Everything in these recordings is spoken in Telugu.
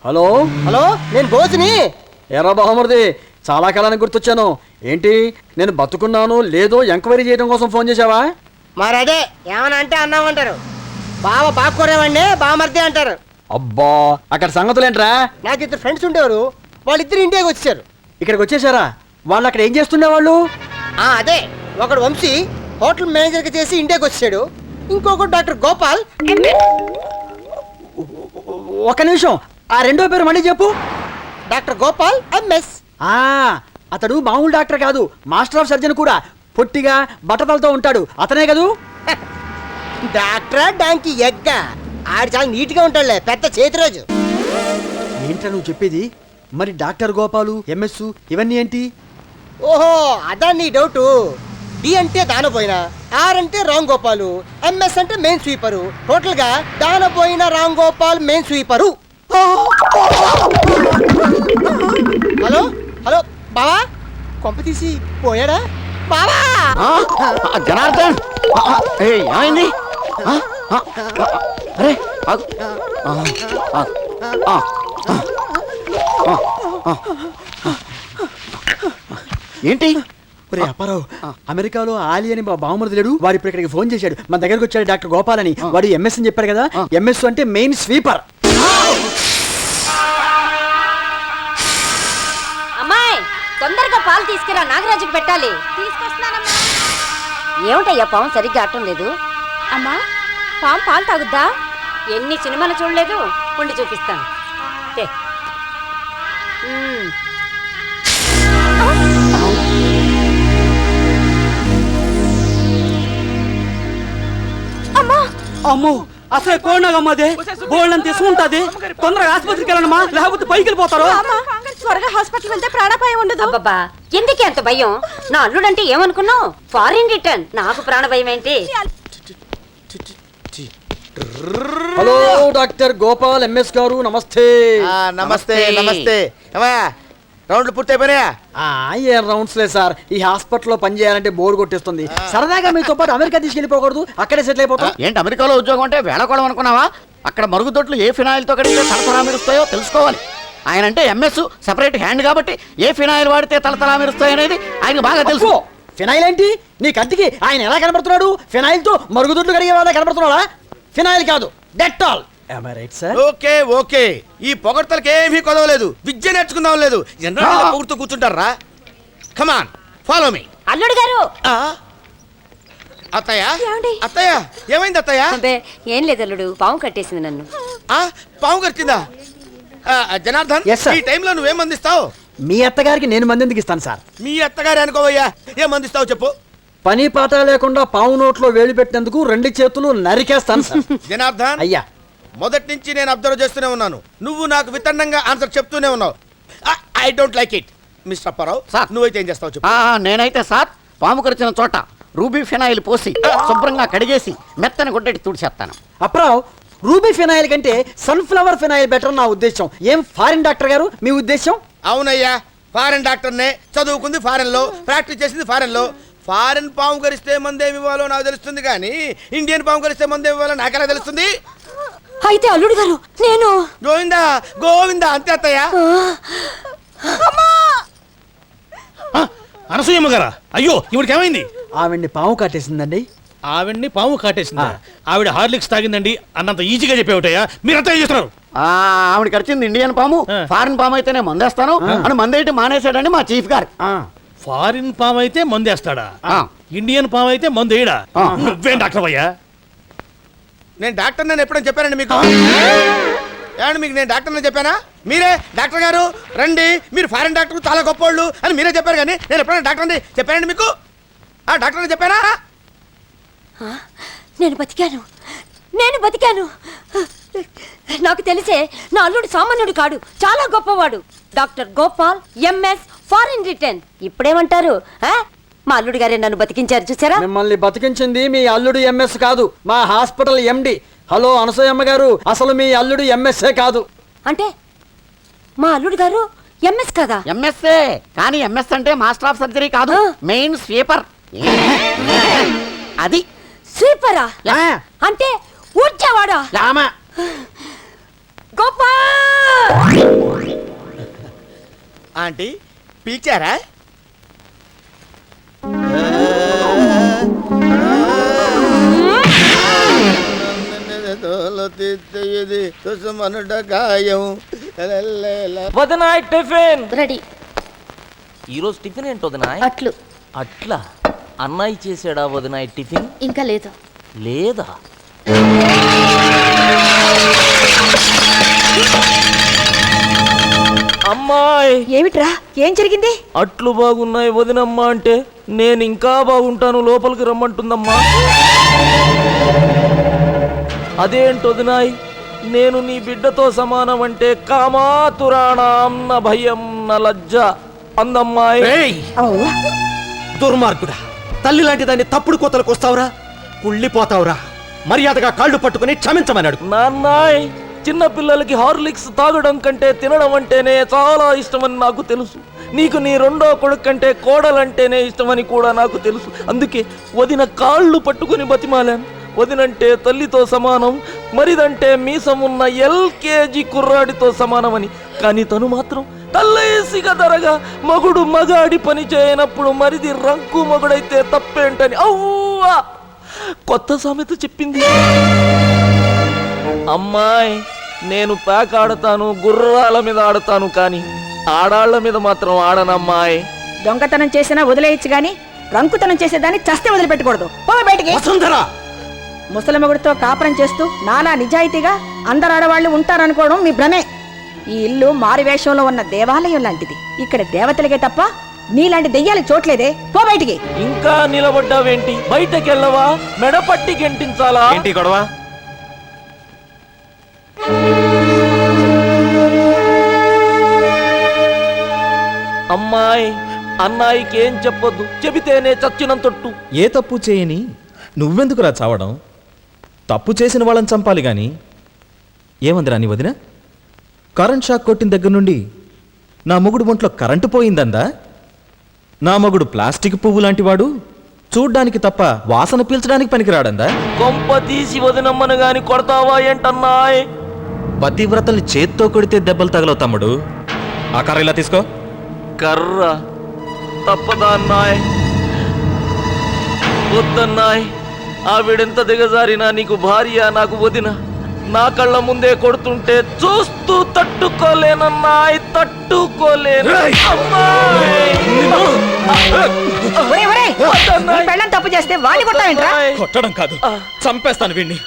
హలో హలో, నేను బోసుని. ఎరా బాహమర్ది, చాలా కాలానికి గుర్తొచ్చాను. ఏంటి నేను బతుకున్నాను లేదో ఎంక్వైరీ చేయడం కోసం ఫోన్ చేసావా? మరి అదే ఏమన్నా అంటే అన్నామంటారు. బావ బాగుకోరేవాడిని బామర్దే అంటారు. అబ్బా, అక్కడ సంగతులేంట్రా? నాకు ఇద్దరు ఫ్రెండ్స్ ఉండేవారు, వాళ్ళిద్దరు ఇండియాకి వచ్చారు. ఇక్కడికి వచ్చేసారా? వాళ్ళు అక్కడ ఏం చేస్తుండేవాళ్ళు? అదే, ఒకడు వంశీ హోటల్ మేనేజర్గా చేసి ఇండియాకి వచ్చాడు. ఇంకొకడు డాక్టర్ గోపాల్. ఒక నిమిషం, ఆ రెండో పేరు మళ్ళీ చెప్పు. Doctor Gopal MS. అతడు మామూలు డాక్టర్ కాదు, మాస్టర్ ఆఫ్ సర్జన్ కూడా. పొట్టిగా బట్టతలతో ఉంటాడు, అతనే కదూ? డాక్టరా డాంకి ఎగ్గ, ఆడు చాలా నీట్గా ఉంటాడులే, పెద్ద చేతిరోజు. ఏంట్రా నువ్వు చెప్పేది? మరి డాక్టర్ గోపాలు, ఎంఎస్ ఇవన్నీ ఏంటి? ఓహో, అదా నీ డౌటు. డి అంటే దానపోయిన, ఆర్ అంటే రామ్ గోపాలు, ఎంఎస్ అంటే మెయిన్ స్వీపరు. టోటల్ గా Danapoyina Ram Gopal main sweeper. Hello hello బావా, కొంప తీసి పోయాడా బావా? జనార్దన్, ఏమైంది? అరే ఏంటి? అప్పారావు, అమెరికాలో ఆలి అని బావమరిది లేడు, వాడు ఇప్పుడు ఇక్కడికి ఫోన్ చేశాడు. మన దగ్గరకు వచ్చాడు డాక్టర్ గోపాల్ అని. వాడు ఎంఎస్ అని చెప్పాడు కదా. ఎంఎస్ అంటే మెయిన్ స్వీపర్. అమ్మాయి, తొందరగా పాలు తీసుకురా, నాగరాజుకి పెట్టాలి. తీసుకొస్తున్నానమ్మా. ఏమిటయ్యా, పాము సరిగ్గా ఆడటం లేదు. అమ్మా, పాము పాలు తాగుద్దా? ఎన్ని సినిమాలు చూడలేదు, ఉండి చూపిస్తాను. అమ్మో, అసలు కోడినాగమ్మదే బోల్డ్ తీసుకుంటాది. తొందరగా ఆసుపత్రికి వెళ్ళనమ్మా, లేకపోతే పైకి వెళ్ళిపోతారు. త్వరగా హాస్పిటల్ వెళ్తే ప్రాణాపాయం ఉండదు. అబ్బబ్బా, ఎందుకే అంత భయం? నా అల్లుడంటే ఏమనుకున్నావు? Foreign return. నాకు ప్రాణ భయం ఏంటి? హలో డాక్టర్ గోపాల్ ఎంఎస్ గారు, నమస్తే. నమస్తే నమస్తే. రౌండ్లు పూర్తయిపోయినాయా? ఏం రౌండ్స్ లేదు సార్. ఈ హాస్పిటల్లో పని చేయాలంటే బోర్ కొట్టేస్తుంది. సరదాగా మీతో పాటు అమెరికా తీసుకెళ్ళిపోకూడదు? అక్కడే సెటిల్ అయిపోతాం. ఏంటి అమెరికాలో ఉద్యోగం అంటే వేళకోవడం అనుకున్నావా? అక్కడ మరుగుదొడ్లు ఏ ఫినాయిల్తో కడిగితే తలతలా మెరుస్తాయో తెలుసుకోవాలి. ఆయన అంటే ఎంఎస్ సెపరేట్ హ్యాండ్ కాబట్టి ఏ ఫినాయిల్ వాడితే తలతలా మెరుస్తాయి అనేది ఆయనకు బాగా తెలుసు. ఫినాయిల్ ఏంటి? నీ కంటికి ఆయన ఎలా కనబడుతున్నాడు? ఫినాయిల్ తో మరుగుదొడ్లు కడిగే వాళ్ళ కనబడుతున్నాడా? ఫినాయిల్ కాదు, డెటాల్. ఓకే ఓకే, ఈ పొగడ్తలకి ఏమీ కొదవలేదు. విద్య నేర్చుకుందాం లేదు, పొగుడుతూ కూర్చుంటారా? కమాన్, ఫాలో మీ. అల్లుడు గారు. అత్తయ్య అత్తయ్య, ఏమైంది అత్తయ్య? ఏం లేదు అల్లుడు, పాము కట్టేసింది నన్ను. పాము కట్టిందా? జనార్దన్, ఈ టైంలో నువ్వేం మందిస్తావు? మీ అత్తగారికి నేను మంది ఎందుకు ఇస్తాను సార్? మీ అత్తగారు అనుకోవయ్యా, ఏం మందిస్తావు చెప్పు. పని పాట లేకుండా పాము నోట్లో వేలు పెట్టినందుకు 2 చేతులు నరికేస్తాను సార్. జనార్దన్ అయ్యా, మొదటి నుంచి నేను అబ్జర్వ్ చేస్తూనే ఉన్నాను. నువ్వు నాకు వితండంగా ఆన్సర్ చెప్తూనే ఉన్నావు. I don't like it. Mister Apparao, నువ్వైతే ఏం చేస్తావు చెప్పు. నేనైతే సార్, పాము కరిచిన చోట రూబీ ఫినాయిల్ పోసి శుభ్రంగా కడిగేసి మెత్తని గుడ్డెట్టి తుడిచేస్తాను. అప్పారావు, రూబీ ఫినాయిల్ కంటే సన్ఫ్లవర్ ఫినాయిల్ బెటర్ నా ఉద్దేశం. ఏం ఫారిన్ డాక్టర్ గారు మీ ఉద్దేశం? అవునయ్యా, ఫారిన్ డాక్టర్నే, చదువుకుంది ఫారెన్ లో, ప్రాక్టీస్ చేసింది ఫారెన్ లో. ఫారెన్ పాము కరిస్తే మందేమి ఇవ్వాలో నాకు తెలుస్తుంది, కానీ ఇండియన్ పాము కరిస్తే మందేమి ఇవ్వాలో నాకెలా తెలుస్తుంది? అయితే అల్లుడు గారు, నేను గోవిందా గోవిందా అంతే అత్తయ్య. అనసూయమ్మ గారా? అయ్యో, ఇవిడికి ఏమైంది? ఆవిడ్ని పాము కాటేసిందండి. ఆవిడ్ని పాము కాటేసిందా? ఆవిడ హార్లిక్స్ తాగిందండి అన్నంత ఈజీగా చెప్పేవిటయ్యా, మీరంతా ఏం చేస్తున్నారు? ఆవిడ కరిచింది ఇండియన్ పాము, ఫారిన్ పాము అయితేనే మందేస్తాను అని మందేయటం మానేశాడండి మా చీఫ్ గారు. ఫారిన్ పాము అయితే మందేస్తాడా? ఇండియన్ పాము అయితే మందు వేయడా? నువ్వేం డాక్టర్ అయ్యా? నేను డాక్టర్ నేను ఎప్పుడైనా చెప్పానండి మీకు? ఏమండి, మీకు నేను డాక్టర్ అని చెప్పానా? మీరే డాక్టర్ గారు రండి, మీరు ఫారిన్ డాక్టర్ చాలా గొప్పోళ్ళు అని మీరే చెప్పారు, కానీ నేను ఎప్పుడైనా డాక్టర్ అని చెప్పానండి మీకు? డాక్టర్ అని చెప్పానా? నేను బతికాను. నాకు తెలిసే నా అల్లుడు సామాన్యుడు కాడు, చాలా గొప్పవాడు. Doctor Gopal MS foreign return. ఇప్పుడేమంటారు? మా అల్లుడు గారే నన్ను బతికించారు, చూసారా? మిమ్మల్ని బతికించింది మీ అల్లుడు ఎంఎస్ కాదు, మా హాస్పిటల్ ఎండి. హలో అనసూయమ్మ గారు, అసలు మీ అల్లుడు ఎంఎస్ఏ కాదు. అంటే మా అల్లుడు గారు ఎంఎస్ కదా? ఎంఎస్ఏ, కానీ ఎంఎస్ అంటే మాస్టర్ ఆఫ్ సర్జరీ కాదు, మెయిన్ స్వీపర్. అది స్వీపరా? అంటే ఊడ్చేవాడా? రామా గోపాల్. ఆంటీ పిలిచారా? వదనాయ్ టిఫిన్ రెడీ ఈరోజు టిఫిన్ ఏంటి వదనాయ్? అట్లు అట్లా అన్నయ్య చేసాడా వదనాయ్ టిఫిన్? ఇంకా లేదు. లేదా? అమ్మాయి ఏమిట్రా, ఏం జరిగింది? అట్లు బాగున్నాయి వదినమ్మా అంటే నేను ఇంకా బాగుంటాను లోపలికి రమ్మంటుందమ్మా. అదేంటి వదినాయ్, నేను నీ బిడ్డతో సమానం అంటే కామాతురాణం న భయం న లజ్జ అందమ్మాయి. దుర్మార్గుడా, తల్లి లాంటి దాన్ని తప్పుడు కోతలకు వస్తావురా, కుళ్ళిపోతావురా. మర్యాదగా కాళ్ళు పట్టుకుని క్షమించమన్నాడు. నాన్నాయ్, చిన్న పిల్లలకి హార్లిక్స్ తాగడం కంటే తినడం అంటేనే చాలా ఇష్టమని నాకు తెలుసు. నీకు నీ రెండో కొడుకు కంటే కోడలంటేనే ఇష్టమని కూడా నాకు తెలుసు. అందుకే వదిన కాళ్ళు పట్టుకుని బతిమాలాను. వదినంటే తల్లితో సమానం, మరిదంటే మీసం ఉన్న ఎల్కేజీ కుర్రాడితో సమానమని. కానీ తను మాత్రం తల్లేసిగా ధరగా మగుడు మగాడి పని చేయనప్పుడు మరిది రంకు మగుడైతే తప్పేంటని అవ్వా కొత్త సామెత చెప్పింది. అమ్మాయి, నేను ప్యాక్ ఆడతాను, గుర్రాల మీద ఆడతాను, కానీ ఆడాళ్ల మీద మాత్రం ఆడనమ్మాయి. దొంగతనం చేసినా వదిలేయచ్చు గాని రంకుతనం చేసేదాన్ని చస్తే వదిలిపెట్టకూడదు. పో బయటికి. ముసలమగుడితో కాపురం చేస్తూ నానా నిజాయితీగా అందరు ఆడవాళ్లు ఉంటారనుకోవడం మీ భ్రమే. ఈ ఇల్లు మారువేషంలో ఉన్న దేవాలయం లాంటిది. ఇక్కడ దేవతలకే తప్ప నీలాంటి దెయ్యాలకు చోట్లేదే. పో బయటికి. ఇంకా నిలబడ్డావేంటి? బయటకెళ్ళవా? మెడపట్టి గెంటించాలా? ఏంటి గొడవ? అమ్మాయి, అన్నాయికి ఏం చెప్పొద్దు, చెబితేనే చచ్చినంతొట్టు. ఏ తప్పు చేయని నువ్వెందుకురా చావడం? తప్పు చేసిన వాళ్ళని చంపాలి గాని. ఏమందిరా నీ వదిన? కరెంట్ షాక్ కొట్టిన దగ్గర నుండి నా మొగుడు ఒంట్లో కరెంటు పోయిందందా? నా మొగుడు ప్లాస్టిక్ పువ్వు లాంటి వాడు, చూడ్డానికి తప్ప వాసన పీల్చడానికి పనికిరాడందా? కొంప తీసి వదినమ్మను గాని కొడతావా ఏంటన్నాయ్? పతివ్రతల్ని చేత్తో కొడితే దెబ్బలు తగలవు తమ్ముడు. ఆ కర్ర ఇలా తీసుకో. కర్ర తప్పదా అన్నాయ్? వద్దన్నాయ్, ఆవిడెంత దిగజారినా నీకు భార్య, నాకు వదిన. నా కళ్ళ ముందే కొడుతుంటే చూస్తూ తట్టుకోలేనన్నాయ్, తట్టుకోలేను. తప్పు చేస్తే వాడి కొట్టావేంట్రా? కొట్టడం కాదు, చంపేస్తాను వీణ్ణి.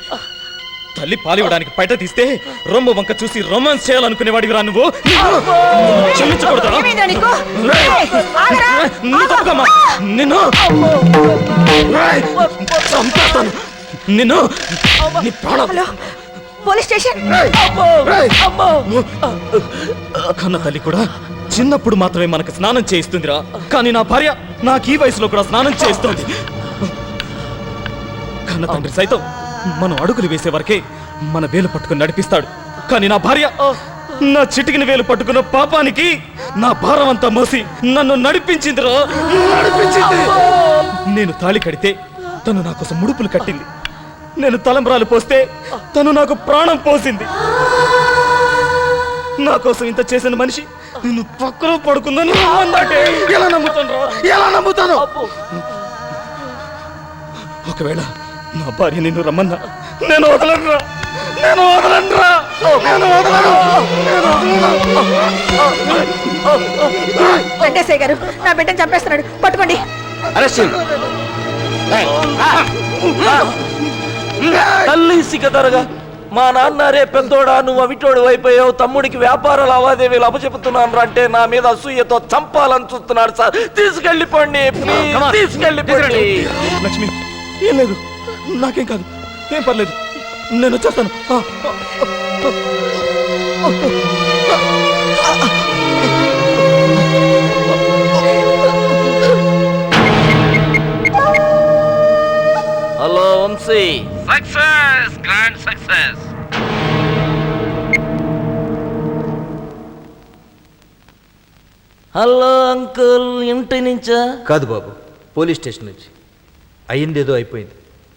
తల్లి పాలివ్వడానికి బయట తీస్తే రొమ్ము వంక చూసి రొమాన్స్ చేయాలనుకునేవాడివి రా నువ్వు. క్షమించకూడదా? నిన్ను చంపేస్తాను. నిన్ను నీ ప్రాణం. Police station. కన్న తల్లి కూడా చిన్నప్పుడు మాత్రమే మనకు స్నానం చేయిస్తుందిరా, కానీ నా భార్య నాకు ఈ వయసులో కూడా స్నానం చేయిస్తుంది. కన్న తండ్రి సైతం మనం అడుగులు వేసే వరకే మన వేలు పట్టుకుని నడిపిస్తాడు, కానీ నా భార్య నా చిటికిన వేలు పట్టుకున్న పాపానికి నా భారం అంతా మోసి నన్ను నడిపించిందిరా, నడిపించింది. నేను తాళి కడితే తను నా కోసం ముడుపులు కట్టింది. నేను తలంబ్రాలు పోస్తే తను నాకు ప్రాణం పోసింది. నా కోసం ఇంత చేసిన మనిషి నిన్ను పక్కలో పడుకుందని ఎలా నమ్ముతాను? ఎలా నమ్ముతాను? ఒకవేళ నా భార్య నిన్ను రమ్మన్నా నేను వదలనురా, నేను వదలనురా, నేను వదలను. వెంకటేశ్వర గారు, నా బిడ్డను చంపేస్తున్నాడు, పట్టుకోండి. తల్లి సిగదరగా మా నాన్న రే పెద్దోడా, నువ్వు అవిటోడు అయిపోయావు, తమ్ముడికి వ్యాపార లావాదేవీలు అప్పచెపుతున్నాను అంటే నా మీద అసూయతో చంపాలని చూస్తున్నాడు సార్. తీసుకెళ్ళిపోండి ప్లీజ్, తీసుకెళ్ళిపోండి. లక్ష్మి, ఏం లేదు, నాకేం కాదు, ఏం పర్లేదు, నేను వచ్చేస్తాను. Hello Vamsi. Success, grand success. Hello uncle, ఇంటి నుంచా? కాదు బాబు, పోలీస్ స్టేషన్ నుంచి. అయ్యిందేదో అయిపోయింది.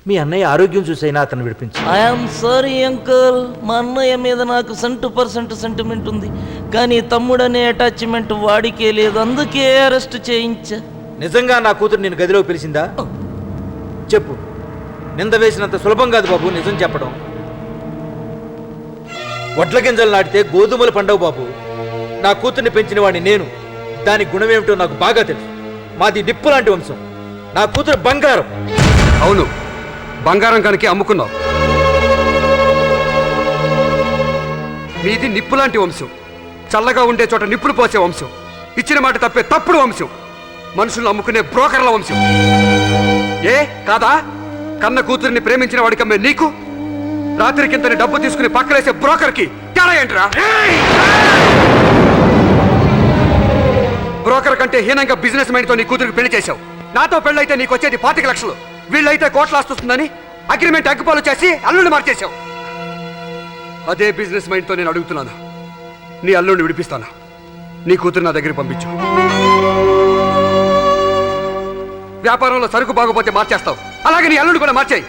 మీ అన్నయ్య ఆరోగ్యం చూసైనా అతను విడిపించు. ఐఎమ్ సారీ అంకుల్, మా అన్నయ్య మీద నాకు 100% సెంటిమెంట్ ఉంది, కానీ తమ్ముడనే అటాచ్మెంట్ వాడికే లేదు, అందుకే అరెస్ట్ చేయించా. నిజంగా నా కూతురు నేను గదిలో పిలిచిందా? చెప్పు. నింద వేసినంత సులభం కాదు బాబు నిజం చెప్పడం. వడ్ల గింజలు నాటితే గోధుమలు పండవు బాబు. నా కూతుర్ని పెంచిన వాడిని నేను. దాని గుణమేమిటో నాకు బాగా తెలుసు. మాది నిప్పు లాంటి వంశం. నా కూతురు బంగారం. అవును, బంగారం కనుక అమ్ముకున్నావు. మీది నిప్పు లాంటి వంశం. చల్లగా ఉండే చోట నిప్పులు పోసే వంశం. ఇచ్చిన మాట తప్పే తప్పుడు వంశం. మనుషులు అమ్ముకునే బ్రోకర్ల వంశం. ఏ కాదా? కన్న కూతురిని ప్రేమించిన వాడికమ్మే నీకు రాత్రికింతని డబ్బు తీసుకుని పక్కలేసే బ్రోకర్కి తేడా ఏంట్రా? బ్రోకర్ కంటే హీనంగా బిజినెస్ మైండ్తో నీ కూతురికి పెళ్లి చేశావు. నాతో పెళ్ళైతే నీకు వచ్చేది 25 లక్షలు, వీళ్ళైతే కోట్ల ఆస్తుందని అగ్రిమెంట్ అగ్గిపాలు చేసి అల్లుడిని మార్చేశావు. అదే బిజినెస్ మైండ్తో నేను అడుగుతున్నాను, నీ అల్లుడిని విడిపిస్తాను. నీ కూతురు నా దగ్గరికి పంపించు. వ్యాపారంలో సరుకు బాగోపోతే మార్చేస్తావు, అలాగే నీ అల్లుడు కూడా మార్చేయి.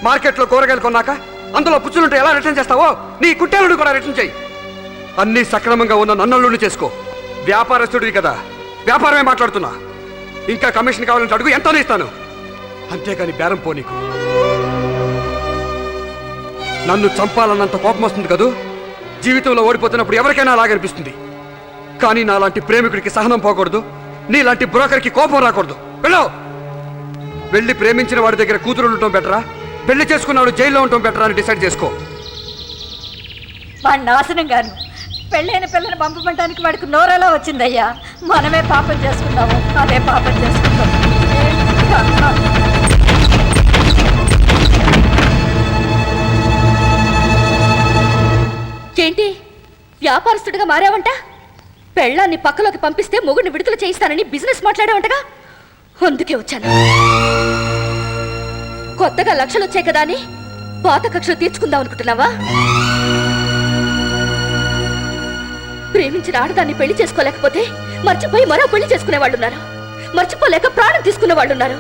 మార్కెట్లో కూరగాయలు కొన్నాక అందులో పుచ్చులుంటే ఎలా రిటర్న్ చేస్తావో నీ కుట్టేలుడు కూడా రిటర్న్ చేయి. అన్నీ సక్రమంగా ఉన్న నన్నల్లుడిని చేసుకో. వ్యాపారస్తుడివి కదా, వ్యాపారమే మాట్లాడుతున్నా. ఇంకా కమిషన్ కావాలంటే అడుగు, ఎంతనే ఇస్తాను. అంతేగాని బేరం పో. నీకు నన్ను చంపాలన్నంత కోపం వస్తుంది కదూ. జీవితంలో ఓడిపోతున్నప్పుడు ఎవరికైనా అలాగనిపిస్తుంది. కానీ నాలాంటి ప్రేమికుడికి సహనం పోకూడదు, నీలాంటి బ్రోకర్కి కోపం రాకూడదు. వెళ్ళి ప్రేమించిన వాడి దగ్గర కూతురు ఉండటం బెటరా, పెళ్లి చేసుకున్నాడు జైల్లో ఉండటం బెటరా అని డిసైడ్ చేసుకో. వాడి నాశనం గాను పెళ్ళైన పిల్లని పంపమంటానికి వాడికి నోరెలా వచ్చిందయ్యా. మనమే పాపం చేసుకున్నాము, అదే పాపం చేసుకుంటాం. ఏంటి వ్యాపారస్తుడిగా మారావంట? పెళ్ళాన్ని పక్కలోకి పంపిస్తే మొగుడిని విడుదల చేయిస్తానని బిజినెస్ మాట్లాడావంటగా, అందుకే వచ్చాను. కొత్తగా లక్షలు వచ్చాయి కదా అని పాత కక్షలు తీర్చుకుందాం అనుకుంటున్నావా? ప్రేమించిన ఆడదాన్ని పెళ్లి చేసుకోలేకపోతే మర్చిపోయి మరో పెళ్లి చేసుకునే వాళ్ళు ఉన్నారు, మర్చిపోలేక ప్రాణం తీసుకునే వాళ్ళు ఉన్నారు.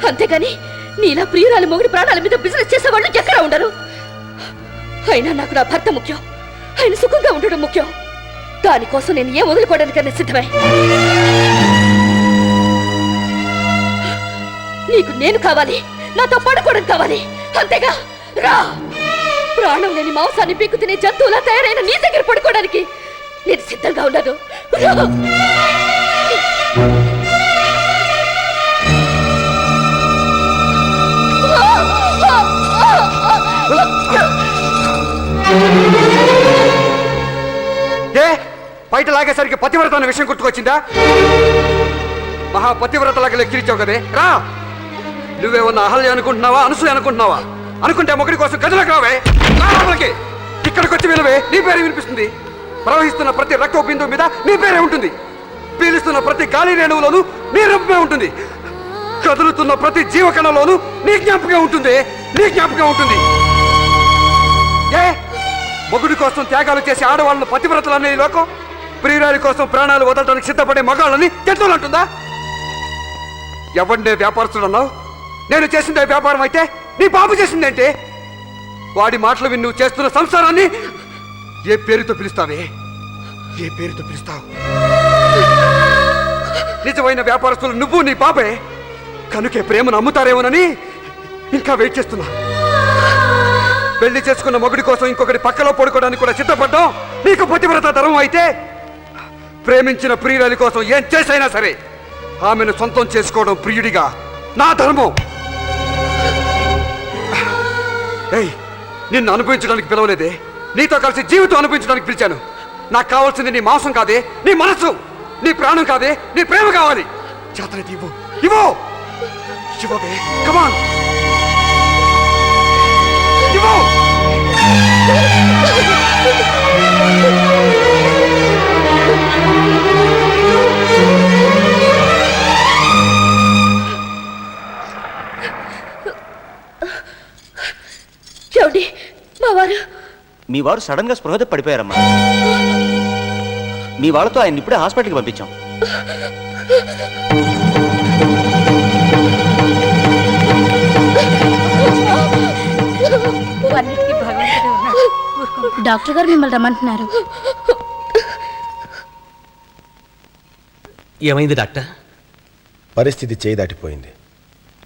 అంతేగాని నీలా ప్రియురాలి మొగుడి ప్రాణాల మీద బిజినెస్ చేసేవాళ్ళు ఎక్కడా ఉండరు. అయినా నాకు నా భర్త ముఖ్యం, ఆయన సుఖంగా ఉండడం ముఖ్యం. దానికోసం నేను ఏం వదులుకోవడానికన్నా సిద్ధమే. నీకు నేను కావాలి, నాతో పడుకోవడం కావాలి, అంతేగా? రా. ప్రాణం లేని మాంసాన్ని పీక్కు తినే జంతువులా తయారైన నీ దగ్గర పడుకోవడానికి నేను సిద్ధంగా ఉన్నాను. ఏ బయట లాగేసరికి పతివ్రత అన్న విషయం గుర్తుకొచ్చిందా? మహాపతివ్రతలాగా లెక్కిరిచావు కదే. రా. నువ్వేమన్నా అహల్య అనుకుంటున్నావా, అనసూయ అనుకుంటున్నావా? అనుకుంటే మొగడి కోసం గదిలోకి రావే. ఇక్కడికి వచ్చి వినవే, నీ పేరే వినిపిస్తుంది. ప్రవహిస్తున్న ప్రతి రక్త బిందువు మీద నీ పేరే ఉంటుంది. పీలుస్తున్న ప్రతి గాలి రేణువులోనూ నీ రూపమే ఉంటుంది. కదులుతున్న ప్రతి జీవకణంలోనూ నీ జ్ఞాపకం ఉంటుంది, నీ జ్ఞాపకం ఉంటుంది. ఏ మొగుడి కోసం త్యాగాలు చేసే ఆడవాళ్ళను పతివ్రతలనే లోకం ప్రియురాలి కోసం ప్రాణాలు వదలడానికి సిద్ధపడే మగాళ్ళని తెట్టులంటుందా? ఎవరినే వ్యాపారస్తుడు అన్నావు? నేను చేసిందే వ్యాపారం అయితే నీ బాబు చేసిందేంటే? వాడి మాటలు విని నువ్వు చేస్తున్న సంసారాన్ని ఏ పేరుతో పిలుస్తావే? ఏ పేరుతో పిలుస్తావు? నిజమైన వ్యాపారస్తులు నువ్వు నీ బాబే. కనుకే ప్రేమను అమ్ముతారేమోనని ఇంకా వెయిట్ చేస్తున్నా. పెళ్లి చేసుకున్న మొగుడి కోసం ఇంకొకటి పక్కలో పడుకోవడానికి కూడా సిద్ధపడ్డాం. నీకు పతివ్రత ధర్మం అయితే ప్రేమించిన ప్రియురాలి కోసం ఏం చేసైనా సరే ఆమెను సొంతం చేసుకోవడం ప్రియుడిగా నా ధర్మం. ఏయ్, నిన్ను అనుభవించడానికి పిలవలేదే, నీతో కలిసి జీవితం అనుభవించడానికి పిలిచాను. నాకు కావాల్సింది నీ మాంసం కాదే, నీ మనస్సు, నీ ప్రాణం కాదే, నీ ప్రేమ కావాలి. చేతనైతే ఇవ్వు, ఇవ్వు, ఇవ్వవే. కమాన్, ఇవ్వు. ఏమండి, మా వారు? మీ వారు సడన్ గా స్పృహ పడిపోయారమ్మా. మీ వాళ్ళతో ఆయన ఇప్పుడే హాస్పిటల్కి పంపించాం. అన్నిటికీ భగవంతుడే ఉన్నాడు. డాక్టర్ గారు మిమ్మల్ని రమ్మంటున్నారు. ఏమైంది డాక్టర్? పరిస్థితి చేయి దాటిపోయింది.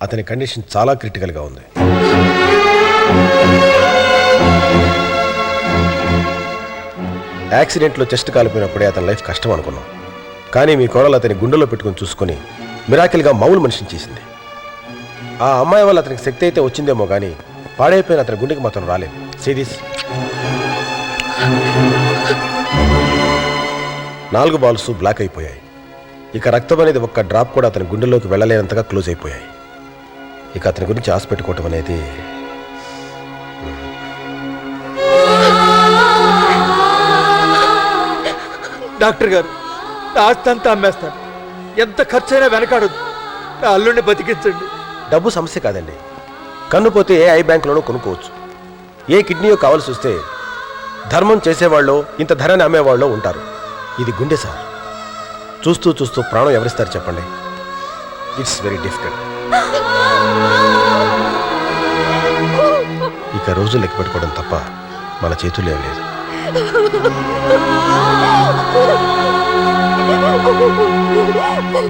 అతని కండిషన్ చాలా క్రిటికల్గా ఉంది. యాక్సిడెంట్లో చెస్ట్ కాలిపోయినప్పుడే అతని లైఫ్ కష్టం అనుకున్నాం. కానీ మీ కోడలు అతని గుండెలో పెట్టుకుని చూసుకొని మిరాకిల్గా మామూలు మనిషిని చేసింది. ఆ అమ్మాయి వల్ల అతనికి శక్తి అయితే వచ్చిందేమో కానీ పాడైపోయిన అతని గుండెకి మాత్రం రాలేదు. సీరియస్ 4 బాల్స్ బ్లాక్ అయిపోయాయి. ఇక రక్తం అనేది ఒక్క డ్రాప్ కూడా అతని గుండెలోకి వెళ్ళలేనంతగా క్లోజ్ అయిపోయాయి. ఇక అతని గురించి ఆశ పెట్టుకోవటం అనేది డాక్టర్ గారు, నా ఆస్తి అంతా అమ్మేస్తాను. ఎంత ఖర్చైనా వెనకాడదు. నా అల్లుడిని బతికించండి. డబ్బు సమస్య కాదండి. కన్ను పోతే ఏ ఐ బ్యాంకులోనూ కొనుక్కోవచ్చు. ఏ కిడ్నీయో కావాల్సి వస్తే ధర్మం చేసేవాళ్ళు ఇంత ధరని అమ్మేవాళ్ళు ఉంటారు. ఇది గుండె సార్. చూస్తూ చూస్తూ ప్రాణం ఎవరిస్తారు చెప్పండి? It's very difficult. ఇక రోజు లెక్క పెట్టుకోవడం తప్ప మన చేతుల్లో ఏం లేదు.